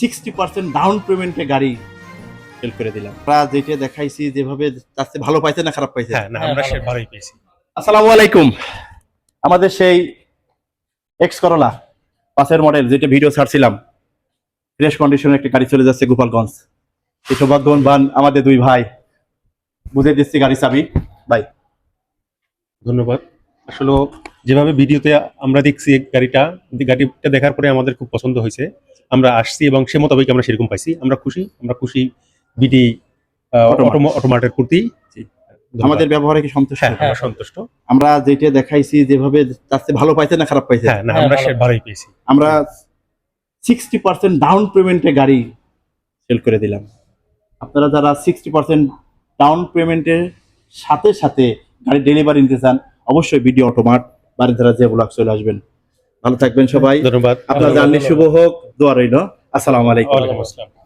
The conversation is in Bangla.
60% ডাউন পেমেন্টে গাড়ি সেল করে দিলাম। আমরা যেটা দেখাইছি যেভাবে তার চেয়ে ভালো পাইছে না খারাপ পাইছে? হ্যাঁ, না আমরা সে ভালোই পেয়েছি। আসসালামু আলাইকুম। আমাদের সেই এক্স করলা 5 মডেল যেটা ভিডিও ছাড়ছিলাম, ফ্রেশ কন্ডিশনে একটা গাড়ি চলে যাচ্ছে গোপালগঞ্জ। এই সৌভাগ্যবান আমাদের দুই ভাই, বুঝে দিচ্ছি গাড়ি চাবি ভাই। ধন্যবাদ। আসলে যেভাবে ভিডিওতে আমরা দেখছি গাড়িটা দেখার পরে আমাদের খুব পছন্দ হয়েছে। আমরা আসছি এবং সে মোতাবেক আমরা সেরকম পাইছি। আমরা খুশি বিডি অটোমার্টের প্রতি। আমাদের ব্যবহারে কি সন্তুষ্ট? হ্যাঁ, আমরা সন্তুষ্ট। আমরা যেটা দেখাইছি যেভাবে তার চেয়ে ভালো পাইছে না খারাপ পাইছে? হ্যাঁ, না আমরা সে ভালোই পেয়েছি। আমরা 60% ডাউন পেমেন্টে গাড়ি সেল করে দিলাম। আপনারা যারা 60% ডাউন পেমেন্টের সাথে সাথে গাড়ি ডেলিভারি নিতে চান, অবশ্যই ভিডিও অটোমার্ট বারিধারা যে ব্লগ চলে আসবেন। ভালো থাকবেন সবাই। ধন্যবাদ। আপনার জার্নি শুভ হোক, দোয়া রইল। আসসালামু আলাইকুম। ওয়ালাইকুম আসসালাম।